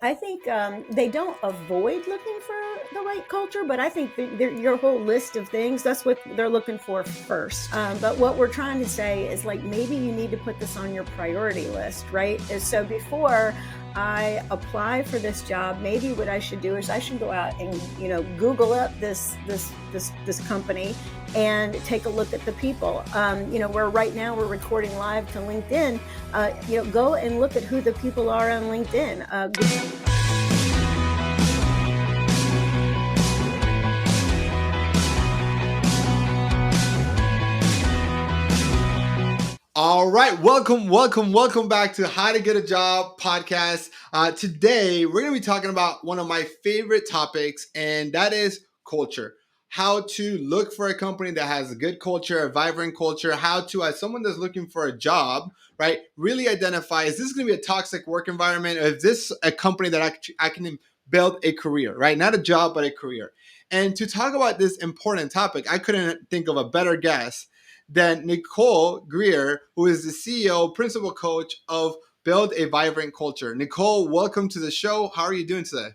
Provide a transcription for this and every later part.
I think they don't avoid looking for the right culture, but I think your whole list of things, that's what they're looking for first. But what we're trying to say is like maybe you need to put this on your priority list, right? So before I apply for this job, maybe what I should do is I should go out and Google up this company and take a look at the people. Where right now we're recording live to LinkedIn. Go and look at who the people are on LinkedIn. All right, welcome back to How to Get a Job podcast. Today, we're going to be talking about one of my favorite topics, and that is culture. How to look for a company that has a good culture, a vibrant culture. How to, as someone that's looking for a job, right, really identify, is this going to be a toxic work environment, or is this a company that I can build a career, right? Not a job, but a career. And to talk about this important topic, I couldn't think of a better guest than Nicole Greer, who is the CEO, principal coach of Build a Vibrant Culture. Nicole, welcome to the show. How are you doing today?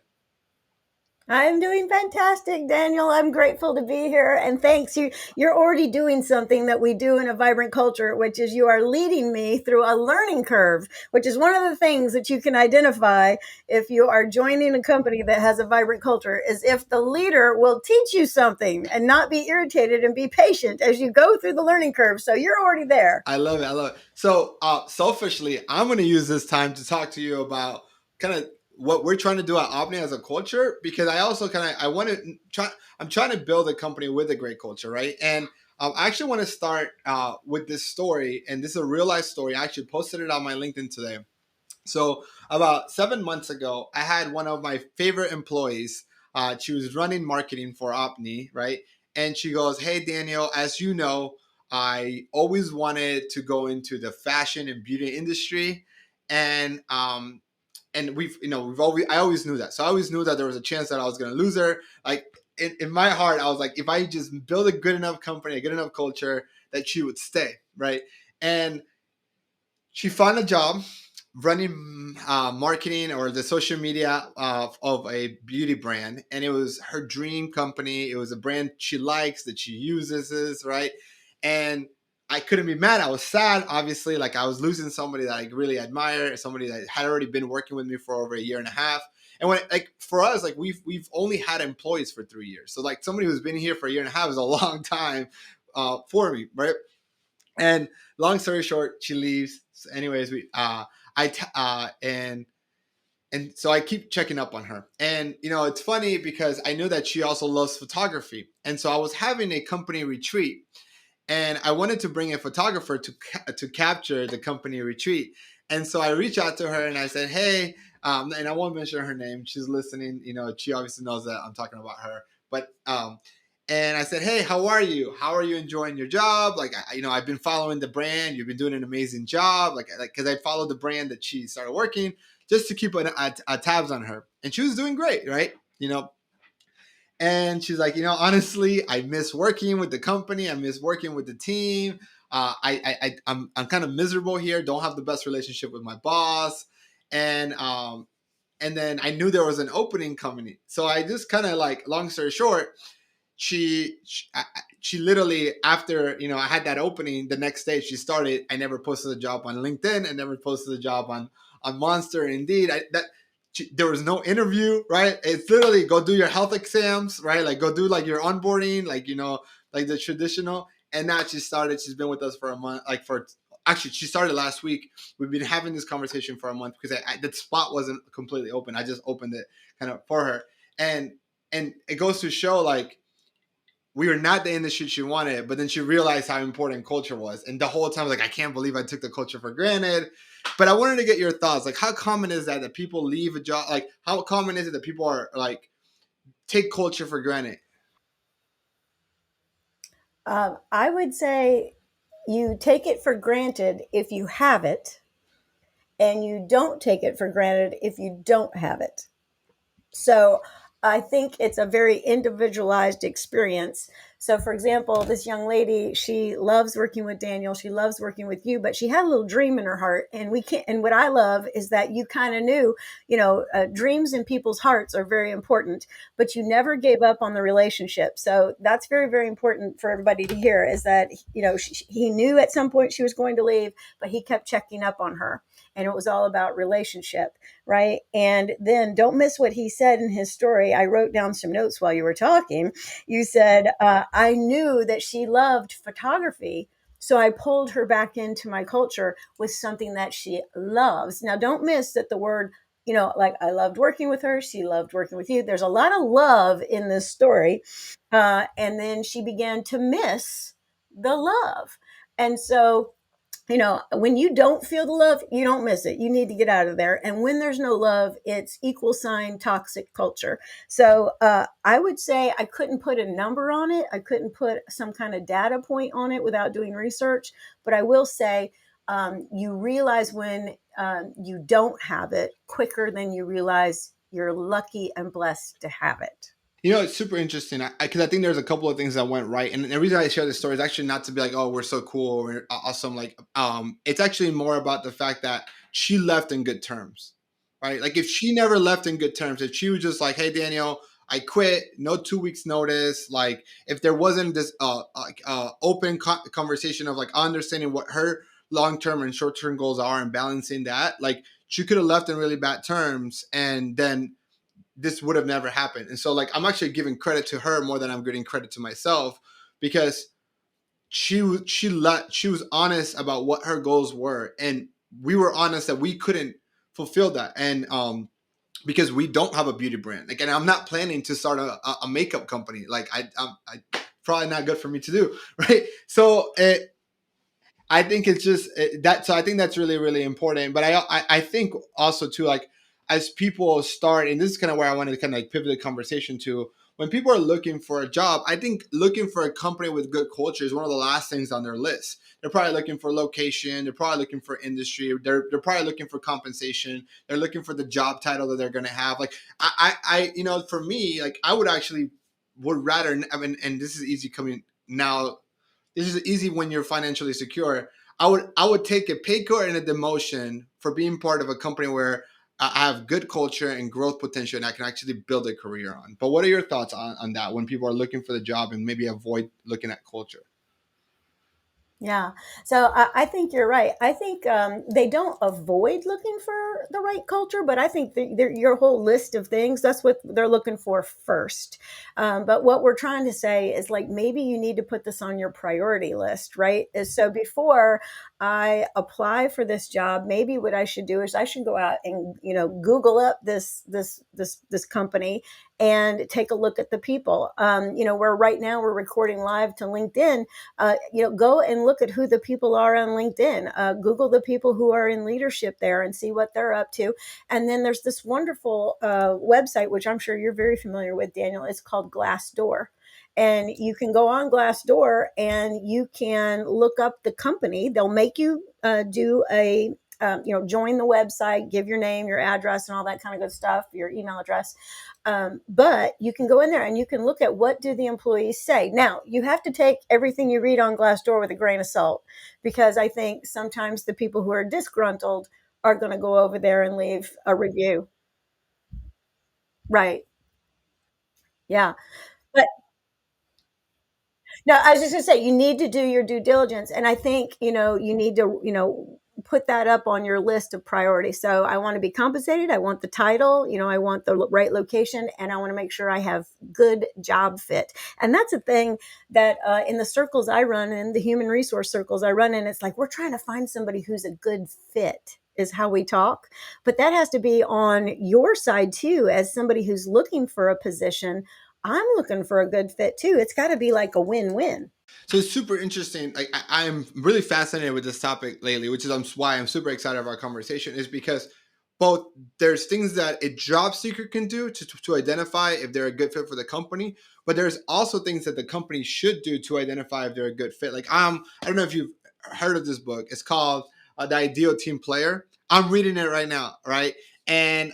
I'm doing fantastic, Daniel. I'm grateful to be here, and thanks. You're already doing something that we do in a vibrant culture, which is you are leading me through a learning curve, which is one of the things that you can identify if you are joining a company that has a vibrant culture, is if the leader will teach you something and not be irritated and be patient as you go through the learning curve. So you're already there. I love it. I love it. So, selfishly, I'm going to use this time to talk to you about kind of what we're trying to do at Omni as a culture, because I also I want to try, I'm trying to build a company with a great culture, right? And I actually want to start with this story, and this is a real life story. I actually posted it on my LinkedIn today. So about 7 months ago, I had one of my favorite employees. She was running marketing for Opni, right? And she goes, "Hey Daniel, as you know, I always wanted to go into the fashion and beauty industry, and we've always I always knew that. So I always knew that there was a chance that I was going to lose her. Like in my heart, I was like, if I just build a good enough company, a good enough culture, that she would stay, right? And she found a job running marketing or the social media of a beauty brand, and it was her dream company. It was a brand she likes, that she uses, right? And I couldn't be mad. I was sad, obviously. Like, I was losing somebody that I really admire, somebody that had already been working with me for over a year and a half. And when, like, for us, like, we've only had employees for 3 years, so like somebody who's been here for a year and a half is a long time for me, right? And long story short, she leaves. So anyways, we I t- and so I keep checking up on her. And it's funny because I knew that she also loves photography. And so I was having a company retreat, and I wanted to bring a photographer to capture the company retreat. And so I reached out to her and I said, "Hey," and I won't mention her name. She's listening. She obviously knows that I'm talking about her. But and I said, "Hey, how are you? How are you enjoying your job? Like, I've been following the brand. You've been doing an amazing job. Like, because I followed the brand that she started working, just to keep a tabs on her, and she was doing great, right? And she's like, honestly, I miss working with the company. I miss working with the team. I'm kind of miserable here. Don't have the best relationship with my boss, and then I knew there was an opening coming. So I just kind of, like, long story short, she literally, after I had that opening, the next day she started. I never posted a job on LinkedIn. I never posted a job on Monster. Indeed, there was no interview, right? It's literally go do your health exams, right? Like, go do, like, your onboarding, like, like the traditional. And now she's been with us for a month, like, for actually, she started last week. We've been having this conversation for a month because the spot wasn't completely open. I just opened it kind of for her. And it goes to show, like, we were not the industry she wanted, but then she realized how important culture was. And the whole time, like, I can't believe I took the culture for granted. But I wanted to get your thoughts. Like, how common is that people leave a job? Like, how common is it that people are, like, take culture for granted? I would say you take it for granted if you have it, and you don't take it for granted if you don't have it. So I think it's a very individualized experience. So, for example, this young lady, she loves working with Daniel. She loves working with you, but she had a little dream in her heart. And we can't, and what I love is that you kind of knew, dreams in people's hearts are very important, but you never gave up on the relationship. So that's very, very important for everybody to hear is that, he knew at some point she was going to leave, but he kept checking up on her. And it was all about relationship, right? And then don't miss what he said in his story. I wrote down some notes while you were talking. You said, I knew that she loved photography. So I pulled her back into my culture with something that she loves. Now, don't miss that the word, like I loved working with her. She loved working with you. There's a lot of love in this story. And then she began to miss the love. And so when you don't feel the love, you don't miss it. You need to get out of there. And when there's no love, it's equal sign toxic culture. So I would say I couldn't put a number on it. I couldn't put some kind of data point on it without doing research. But I will say you realize when you don't have it quicker than you realize you're lucky and blessed to have it. It's super interesting because I think there's a couple of things that went right, and the reason I share this story is actually not to be like, oh, we're so cool, we're awesome. Like, it's actually more about the fact that she left in good terms, right? Like, if she never left in good terms, if she was just like, hey, Daniel, I quit, no 2 weeks notice, like, if there wasn't this open conversation of like understanding what her long term and short term goals are and balancing that, like, she could have left in really bad terms, and then this would have never happened. And so like I'm actually giving credit to her more than I'm giving credit to myself because she was honest about what her goals were, and we were honest that we couldn't fulfill that. And because we don't have a beauty brand, like, and I'm not planning to start a makeup company. Like I probably not good for me to do, right? So I think it's just that. So I think that's really, really important. But I think also too, like, as people start, and this is kind of where I wanted to kind of like pivot the conversation to. When people are looking for a job, I think looking for a company with good culture is one of the last things on their list. They're probably looking for location. They're probably looking for industry. They're probably looking for compensation. They're looking for the job title that they're going to have. Like for me, like I would actually would rather. I mean, and this is easy coming now, this is easy when you're financially secure. I would take a pay cut and a demotion for being part of a company where I have good culture and growth potential and I can actually build a career on. But what are your thoughts on that when people are looking for the job and maybe avoid looking at culture? Yeah. So I think you're right. I think they don't avoid looking for the right culture, but I think your whole list of things, that's what they're looking for first. But what we're trying to say is like maybe you need to put this on your priority list, right? Is so before I apply for this job, maybe what I should do is I should go out and, Google up this company and take a look at the people. Where right now we're recording live to LinkedIn, go and look at who the people are on LinkedIn. Google the people who are in leadership there and see what they're up to. And then there's this wonderful website, which I'm sure you're very familiar with, Daniel. It's called Glassdoor. And you can go on Glassdoor and you can look up the company. They'll make you do a join the website, give your name, your address, and all that kind of good stuff, your email address. But you can go in there and you can look at what do the employees say. Now, you have to take everything you read on Glassdoor with a grain of salt, because I think sometimes the people who are disgruntled are going to go over there and leave a review. Right. Yeah. But no, I was just going to say, you need to do your due diligence. And I think, you need to, put that up on your list of priorities. So I want to be compensated. I want the title, I want the right location, and I want to make sure I have good job fit. And that's a thing that in the circles I run in, the human resource circles I run in, it's like we're trying to find somebody who's a good fit is how we talk. But that has to be on your side too, as somebody who's looking for a position. I'm looking for a good fit too. It's got to be like a win-win. So it's super interesting. Like I'm really fascinated with this topic lately, which is why I'm super excited about our conversation. Is because both there's things that a job seeker can do to identify if they're a good fit for the company, but there's also things that the company should do to identify if they're a good fit. Like I don't know if you've heard of this book. It's called The Ideal Team Player. I'm reading it right now, right? And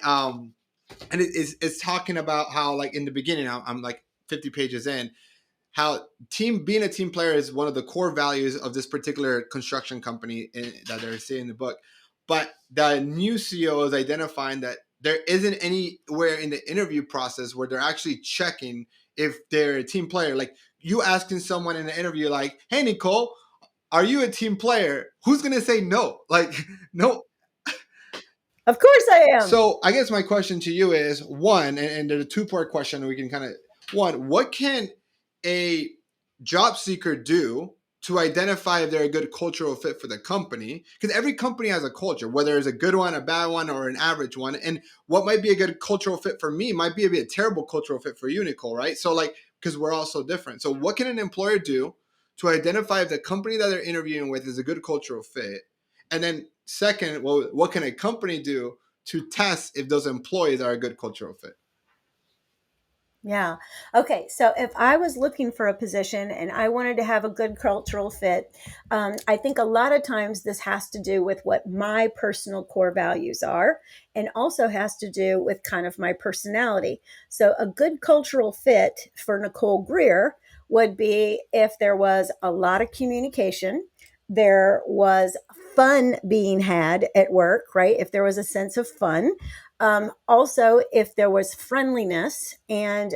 and it's talking about how, like, in the beginning, I'm like 50 pages in, how team being a team player is one of the core values of this particular construction company that they're saying in the book. But the new CEO is identifying that there isn't anywhere in the interview process where they're actually checking if they're a team player. Like, you asking someone in the interview, like, "Hey, Nicole, are you a team player?" Who's gonna say no? Like, no. Of course I am. So I guess my question to you is one, and there's a two-part question. We can kind of, one, what can a job seeker do to identify if they're a good cultural fit for the company? Because every company has a culture, whether it's a good one, a bad one, or an average one. And what might be a good cultural fit for me might be a terrible cultural fit for you, Nicole, right? So, like, because we're all so different. So what can an employer do to identify if the company that they're interviewing with is a good cultural fit? And then second, well, what can a company do to test if those employees are a good cultural fit? Yeah. Okay. So if I was looking for a position and I wanted to have a good cultural fit, I think a lot of times this has to do with what my personal core values are, and also has to do with kind of my personality. So a good cultural fit for Nicole Greer would be if there was a lot of communication, there was fun being had at work, right? If there was a sense of fun, also, if there was friendliness, and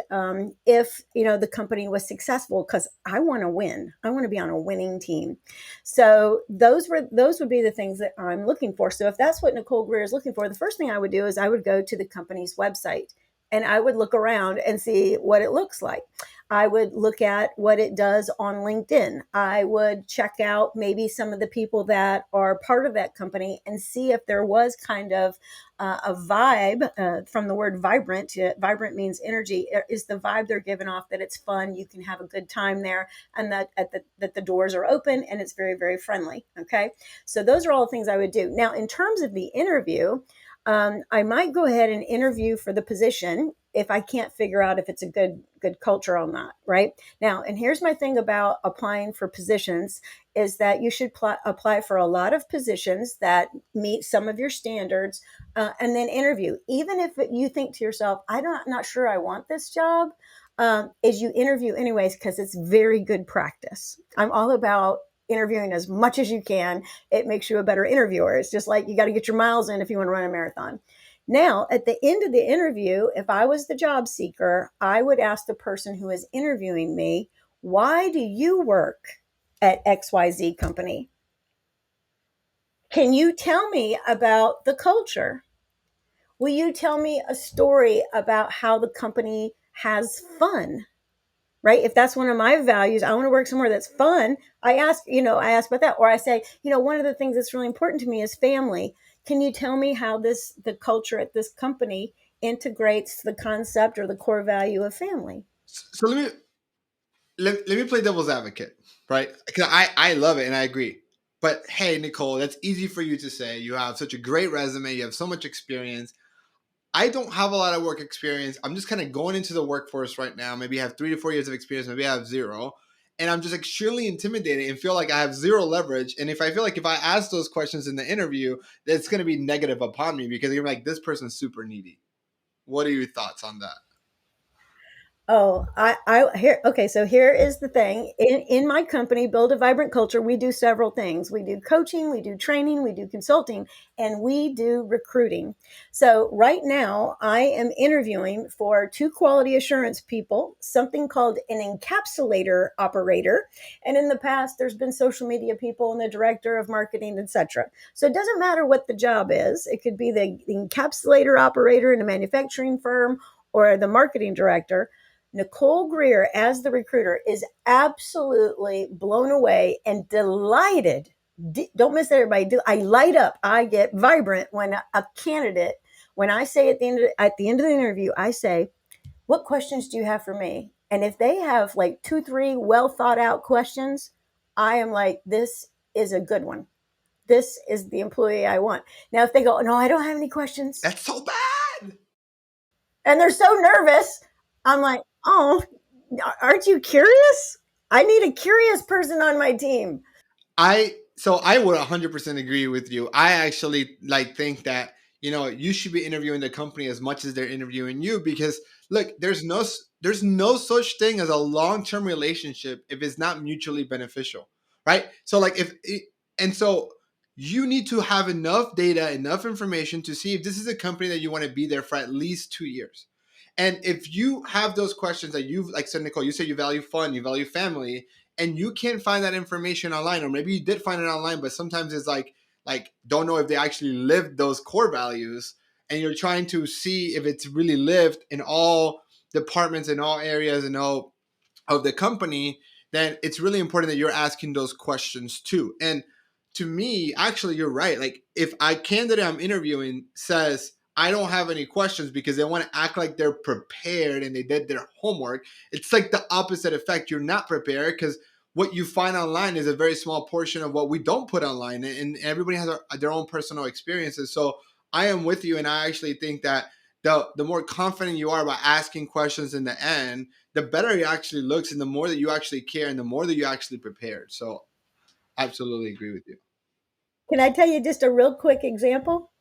if the company was successful, because I want to win, I want to be on a winning team. So those would be the things that I'm looking for. So if that's what Nicole Greer is looking for, the first thing I would do is I would go to the company's website and I would look around and see what it looks like. I would look at what it does on LinkedIn. I would check out maybe some of the people that are part of that company and see if there was kind of a vibe, from the word vibrant. Vibrant means energy. Is the vibe they're giving off that it's fun, you can have a good time there, and that the doors are open and it's very, very friendly. Okay, so those are all the things I would do. Now, in terms of the interview, I might go ahead and interview for the position if I can't figure out if it's a good culture or not. Right now, and here's my thing about applying for positions is that you should apply for a lot of positions that meet some of your standards, and then interview. Even if you think to yourself, not sure I want this job, is you interview anyways, because it's very good practice. I'm all about interviewing as much as you can. It makes you a better interviewer. It's just like you got to get your miles in if you want to run a marathon. Now, at the end of the interview, if I was the job seeker, I would ask the person who is interviewing me, why do you work at XYZ company? Can you tell me about the culture? Will you tell me a story about how the company has fun? Right? If that's one of my values, I want to work somewhere that's fun. I ask about that. Or I say, one of the things that's really important to me is family. Can you tell me how the culture at this company integrates the concept or the core value of family? So let me play devil's advocate, right? Because I love it and I agree. But hey, Nicole, that's easy for you to say. You have such a great resume. You have so much experience. I don't have a lot of work experience. I'm just kind of going into the workforce right now. Maybe I have 3 to 4 years of experience. Maybe I have zero. And I'm just extremely intimidated and feel like I have zero leverage. And if I feel like if I ask those questions in the interview, that's going to be negative upon me because you're like, this person's super needy. What are your thoughts on that? Oh, here. Okay, so here is the thing. In my company, Build a Vibrant Culture, we do several things. We do coaching, we do training, we do consulting, and we do recruiting. So right now, I am interviewing for two quality assurance people, something called an encapsulator operator, and in the past, there's been social media people and the director of marketing, etc. So it doesn't matter what the job is. It could be the encapsulator operator in a manufacturing firm or the marketing director. Nicole Greer, as the recruiter, is absolutely blown away and delighted. Don't miss that, everybody. I light up. I get vibrant when a candidate, when I say at the end of the interview, I say, "What questions do you have for me?" And if they have like 2, 3 well thought out questions, I am like, "This is a good one. This is the employee I want." Now, if they go, "No, I don't have any questions," That's so bad. and they're so nervous, I'm like, "Oh, aren't you curious? I need a curious person on my team." I would 100% agree with you. I actually like think that you should be interviewing the company as much as they're interviewing you, because look, there's no such thing as a long-term relationship if it's not mutually beneficial, right? So like if it, and so you need to have enough data, enough information to see if this is a company that you want to be there for at least 2 years. And if you have those questions that you've, like said, Nicole, you say you value fun, you value family, and you can't find that information online, or maybe you did find it online, but sometimes it's like don't know if they actually lived those core values, and you're trying to see if it's really lived in all departments, in all areas, and all of the company, then it's really important that you're asking those questions too. And to me, actually, you're right. Like if a candidate I'm interviewing says I don't have any questions because they want to act like they're prepared and they did their homework, it's like the opposite effect. You're not prepared, because what you find online is a very small portion of what we don't put online, and everybody has their own personal experiences. So I am with you, and I actually think that the more confident you are about asking questions in the end, the better it actually looks, and the more that you actually care, and the more that you actually prepared. So absolutely agree with you. Can I tell you just a real quick example?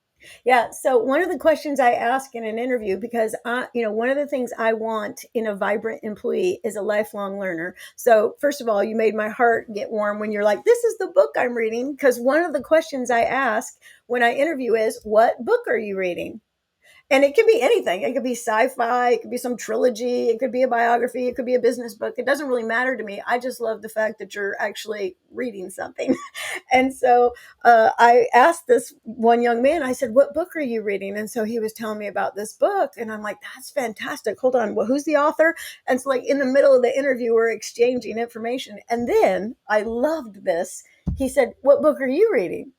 Yeah. So one of the questions I ask in an interview, because one of the things I want in a vibrant employee is a lifelong learner. So first of all, you made my heart get warm when you're like, "This is the book I'm reading." Because one of the questions I ask when I interview is, "What book are you reading?" And it can be anything. It could be sci-fi, it could be some trilogy, it could be a biography, it could be a business book. It doesn't really matter to me. I just love the fact that you're actually reading something. And so I asked this one young man, I said, "What book are you reading?" And so he was telling me about this book. And I'm like, "That's fantastic. Hold on. Well, who's the author?" And so, like, in the middle of the interview, we're exchanging information. And then I loved this. He said, "What book are you reading?"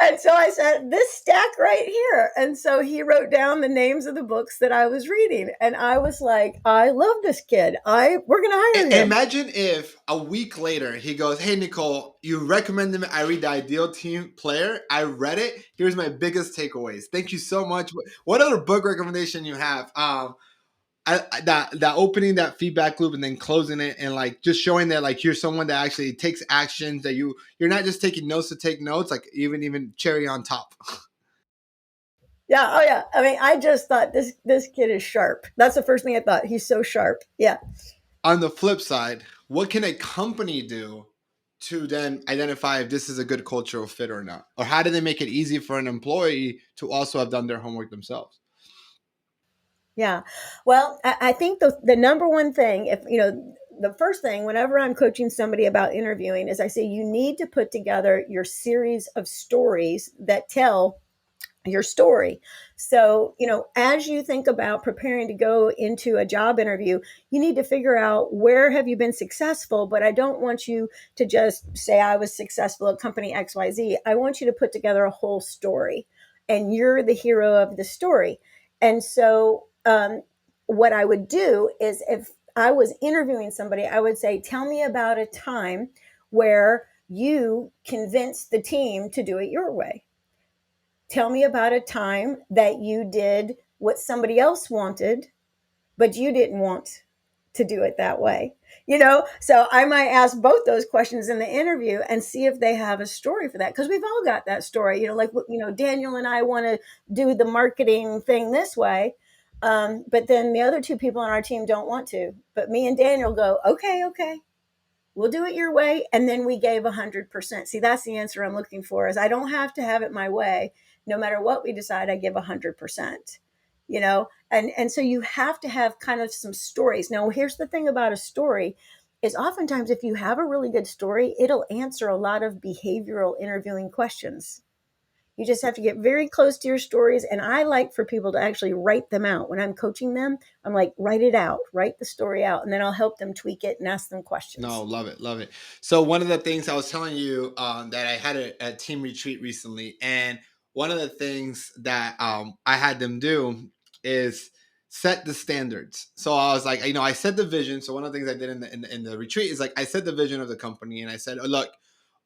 And so I said, "This stack right here." And so he wrote down the names of the books that I was reading. And I was like, "I love this kid. We're gonna hire him." Imagine if a week later he goes, "Hey Nicole, you recommended me. I read the Ideal Team Player. I read it. Here's my biggest takeaways. Thank you so much. What other book recommendation you have?" That opening that feedback loop and then closing it, and like just showing that like you're someone that actually takes actions, that you're not just taking notes to take notes, like even cherry on top. Yeah, oh yeah. I mean, I just thought this kid is sharp. That's the first thing I thought. He's so sharp. Yeah. On the flip side, what can a company do to then identify if this is a good cultural fit or not? Or how do they make it easy for an employee to also have done their homework themselves? Yeah. Well, I think the number one thing, if the first thing whenever I'm coaching somebody about interviewing is I say you need to put together your series of stories that tell your story. So, as you think about preparing to go into a job interview, you need to figure out where have you been successful, but I don't want you to just say I was successful at company XYZ. I want you to put together a whole story and you're the hero of the story. And so, what I would do is if I was interviewing somebody, I would say, "Tell me about a time where you convinced the team to do it your way. Tell me about a time that you did what somebody else wanted, but you didn't want to do it that way." So I might ask both those questions in the interview and see if they have a story for that, because we've all got that story. Like, Daniel and I want to do the marketing thing this way, but then the other two people on our team don't want to, but me and Daniel go, "Okay, okay, we'll do it your way." And then we gave 100%. See, that's the answer I'm looking for, is I don't have to have it my way. No matter what we decide, I give 100%. And so you have to have kind of some stories. Now, here's the thing about a story is oftentimes if you have a really good story, it'll answer a lot of behavioral interviewing questions. You just have to get very close to your stories. And I like for people to actually write them out. When I'm coaching them, I'm like, write it out, write the story out, and then I'll help them tweak it and ask them No, questions. love it, love it. So one of the things I was telling you, that I had a team retreat recently, and one of the things that I had them do is set the standards. So I was like, I set the vision. So one of the things I did in the retreat is like I set the vision of the company, and I said, "Oh, look,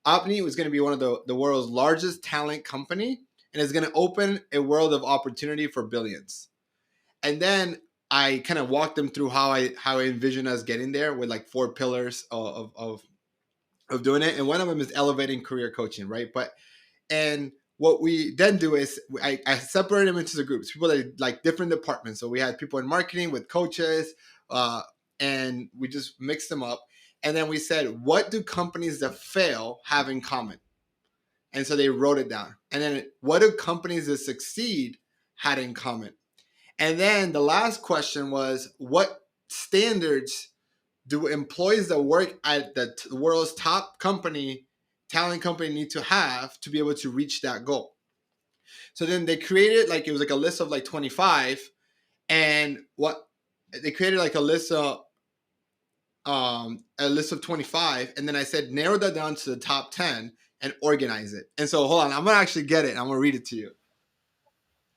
Opni was going to be one of the world's largest talent company, and is going to open a world of opportunity for billions." And then I kind of walked them through how I envision us getting there, with like four pillars of of doing it, and one of them is elevating career coaching, right? But and what we then do is I separate them into the groups, people that like different departments. So we had people in marketing with coaches, uh, and we just mixed them up. And then we said, what do companies that fail have in common? And so they wrote it down. And then what do companies that succeed had in common? And then the last question was, what standards do employees that work at the world's top company, talent company, need to have to be able to reach that goal? So then they created like, it was like a list of like 25, and what they created like a list of 25, and then I said narrow that down to the top 10 and organize it. And so hold on, I'm gonna actually get it and I'm gonna read it to you.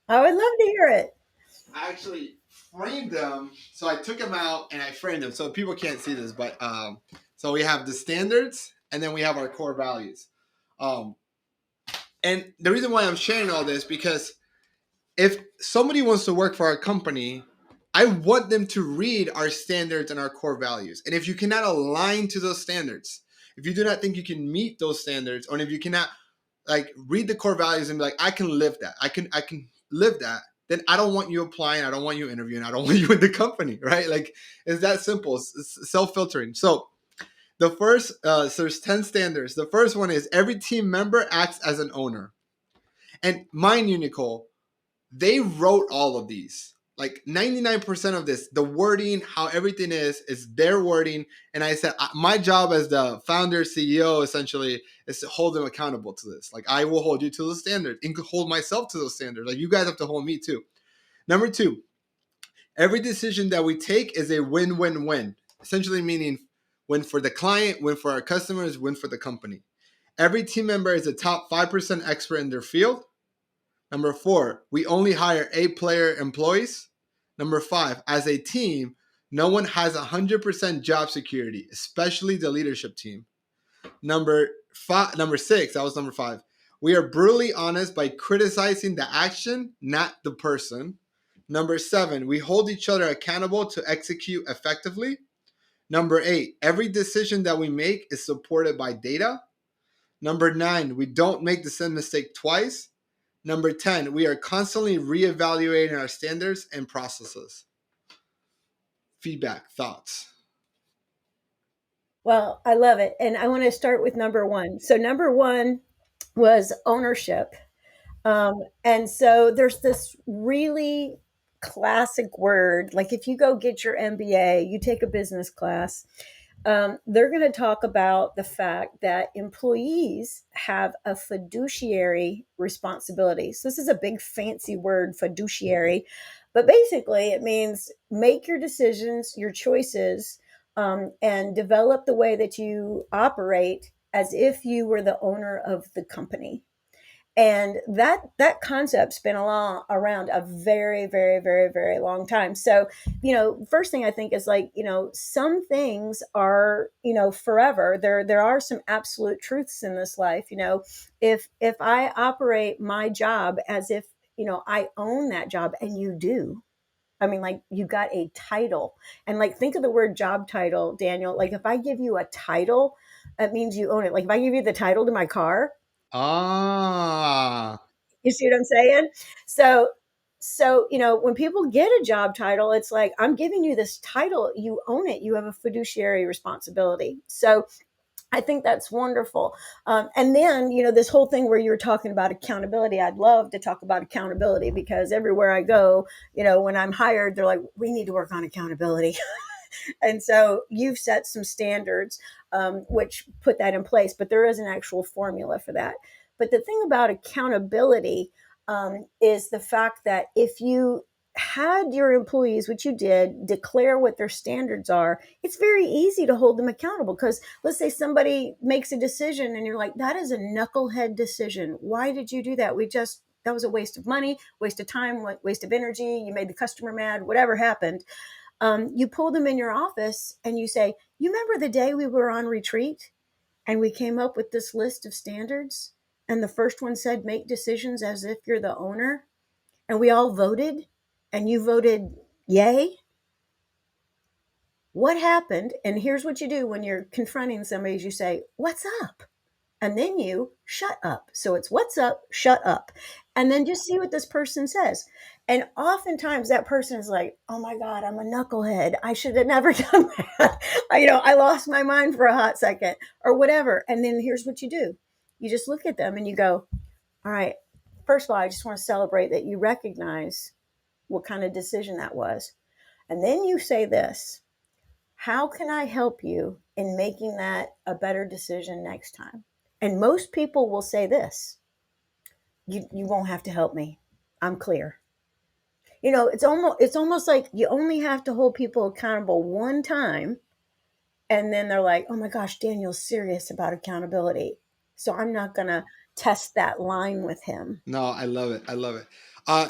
I would love to hear it. I actually framed them. So I took them out and I framed them. So people can't see this, but so we have the standards and then we have our core values. Um, and the reason why I'm sharing all this, because if somebody wants to work for our company, I want them to read our standards and our core values. And if you cannot align to those standards, if you do not think you can meet those standards, or if you cannot like read the core values and be like, I can live that, I can live that, then I don't want you applying, I don't want you interviewing, I don't want you in the company, right? Like it's that simple. It's self-filtering. So the first, so there's 10 standards. The first one is every team member acts as an owner. And mind you, Nicole, they wrote all of these. Like 99% of this, the wording, how everything is their wording. And I said, my job as the founder, CEO, essentially, is to hold them accountable to this. Like, I will hold you to those standards and hold myself to those standards. Like, you guys have to hold me too. Number two, every decision that we take is a win win win, essentially meaning win for the client, win for our customers, win for the company. Every team member is a top 5% expert in their field. Number four, we only hire A-player employees. Number five, as a team, no one has 100% job security, especially the leadership team. Number six, that was number five. We are brutally honest by criticizing the action, not the person. Number seven, we hold each other accountable to execute effectively. Number eight, every decision that we make is supported by data. Number nine, we don't make the same mistake twice. Number 10, we are constantly reevaluating our standards and processes. Feedback, thoughts. Well, I love it. And I want to start with number one. So, number one was ownership. And so there's this really classic word. Like if you go get your MBA, you take a business class, they're going to talk about the fact that employees have a fiduciary responsibility. So this is a big fancy word, fiduciary, but basically it means make your decisions, your choices, and develop the way that you operate as if you were the owner of the company. And that concept's been around a very, very, very, very long time. So, first thing I think is like, some things are, forever. There are some absolute truths in this life. If I operate my job as if, I own that job, and you do. I mean, like, you got a title. And like, think of the word job title, Daniel. Like, if I give you a title, that means you own it. Like, if I give you the title to my car, Ah. you see what I'm saying? So, when people get a job title, it's like, I'm giving you this title, you own it, you have a fiduciary responsibility. So I think that's wonderful. And then, this whole thing where you're talking about accountability, I'd love to talk about accountability, because everywhere I go, when I'm hired, they're like, we need to work on accountability. And so you've set some standards, which put that in place, but there is an actual formula for that. But the thing about accountability, is the fact that if you had your employees, which you did, declare what their standards are, it's very easy to hold them accountable. Because let's say somebody makes a decision and you're like, that is a knucklehead decision. Why did you do that? That was a waste of money, waste of time, waste of energy. You made the customer mad, whatever happened. You pull them in your office and you say, you remember the day we were on retreat and we came up with this list of standards? And the first one said, make decisions as if you're the owner. And we all voted, and you voted yay. What happened? And here's what you do when you're confronting somebody is you say, what's up? And then you shut up. So it's what's up, shut up. And then just see what this person says. And oftentimes that person is like, oh my God, I'm a knucklehead. I should have never done that. I lost my mind for a hot second or whatever. And then here's what you do. You just look at them and you go, all right, first of all, I just want to celebrate that you recognize what kind of decision that was. And then you say this, how can I help you in making that a better decision next time? And most people will say this, you won't have to help me. I'm clear. It's almost like you only have to hold people accountable one time, and then they're like, oh my gosh, Daniel's serious about accountability. So I'm not gonna test that line with him. No, I love it. I love it.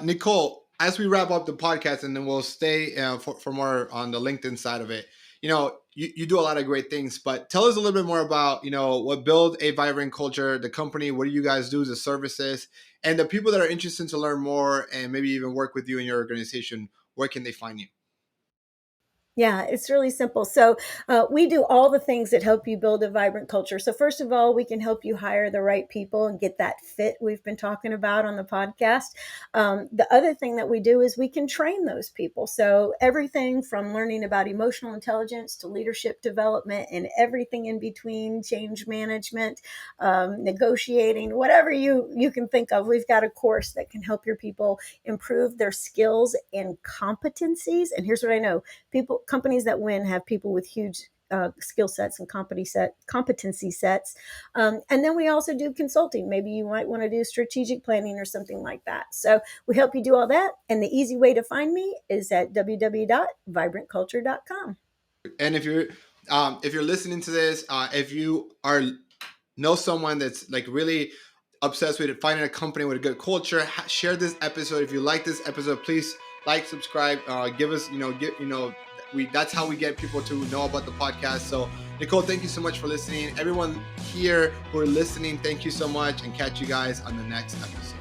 Nicole, as we wrap up the podcast, and then we'll stay for more on the LinkedIn side of it. You do a lot of great things, but tell us a little bit more about, what Build a Vibrant Culture, the company, what do you guys do, the services, and the people that are interested to learn more and maybe even work with you in your organization, where can they find you? Yeah, it's really simple. So, we do all the things that help you build a vibrant culture. So, first of all, we can help you hire the right people and get that fit we've been talking about on the podcast. The other thing that we do is we can train those people. So, everything from learning about emotional intelligence to leadership development and everything in between, change management, negotiating, whatever you can think of, we've got a course that can help your people improve their skills and competencies. And here's what I know, companies that win have people with huge skill sets and competency sets. And then we also do consulting. Maybe you might want to do strategic planning or something like that. So we help you do all that. And the easy way to find me is at www.vibrantculture.com. And if you're listening to this, if you are know someone that's like really obsessed with finding a company with a good culture, share this episode. If you like this episode, please like, subscribe, give us, that's how we get people to know about the podcast. So Nicole, thank you so much for listening. Everyone here who are listening, thank you so much, and catch you guys on the next episode.